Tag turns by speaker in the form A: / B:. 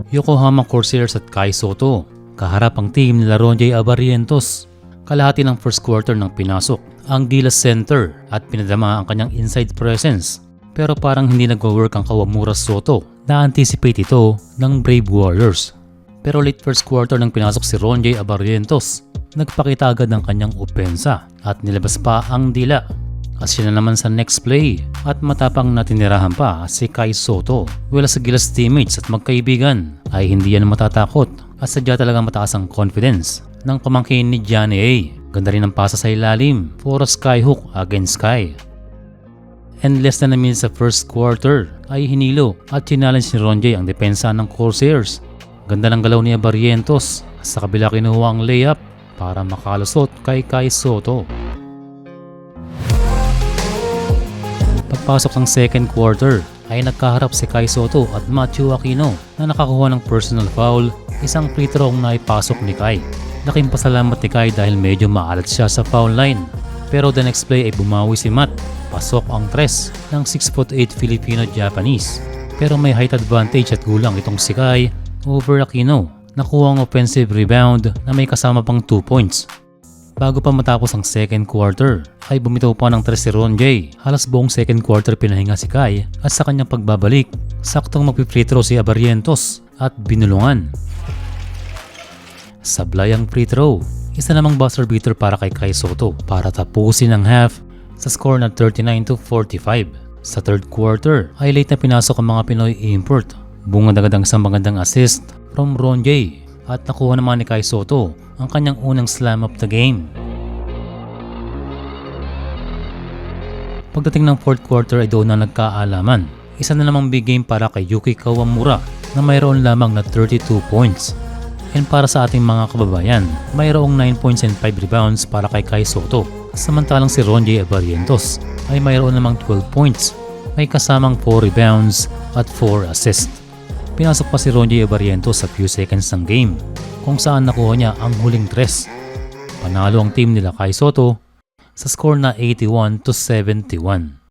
A: Yokohama Corsairs at Kai Sotto. Kaharap ang team nila Ronjay Abarrientos. Kalahati ng first quarter nang pinasok ang Gilas center at pinadama ang kanyang inside presence. Pero parang hindi nag-work ang Kawamura Soto. Na-anticipate ito ng Brave Warriors. Pero late first quarter nang pinasok si Ronjay Abarrientos, nagpakita agad ng kanyang opensa at nilabas pa ang dila. Asya na naman sa next play at matapang na tinirahan pa si Kai Sotto. Wala sa Gilas teammates at magkaibigan ay hindi yan matatakot at sadya talagang mataas ang confidence ng pamangkin ni Johnny A. Ganda rin ang pasa sa ilalim for a skyhook against Kai. And less than a minute sa first quarter ay hinilo at challenge ni Ronjay ang depensa ng Corsairs. Ganda ng galaw ni Abarrientos sa kabila kinuha ang layup para makalusot kay Kai Sotto. Pagpasok ng second quarter ay nagkaharap si Kai Sotto at Matthew Aquino na nakakuha ng personal foul, isang free throw ang naipasok ni Kai. Laking pasalamat ni Kai dahil medyo maalat siya sa foul line. Pero the next play ay bumawi si Matt. Pasok ang tres ng 6'8" Filipino-Japanese. Pero may height advantage at gulang itong si Kai over Aquino. Nakuha ang offensive rebound na may kasama pang 2 points. Bago pa matapos ang second quarter, ay bumitaw pa ng tres si Ronjay. Halos buong second quarter pinahinga si Kai at sa kanyang pagbabalik, saktong magpi-free throw si Abarrientos at binulungan. Sablay ang free throw. Isa namang buzzer beater para kay Kai Sotto para tapusin ang half sa score na 39-45. Sa third quarter ay late na pinasok ang mga Pinoy import. Bungad agad ang isang magandang assist from Ronjay at nakuha naman ni Kai Sotto ang kanyang unang slam of the game. Pagdating ng fourth quarter ay doon na nagkaalaman. Isa na namang big game para kay Yuki Kawamura na mayroon lamang na 32 points. And para sa ating mga kababayan, mayroong 9 points and 5 rebounds para kay Kai Sotto. Samantalang si Ronjay Abarrientos ay mayroon namang 12 points, may kasamang 4 rebounds at 4 assists. Pinasok pa si Ronjay Abarrientos sa few seconds ng game kung saan nakuha niya ang huling tres. Panalo ang team nila Kai Sotto sa score na 81-71.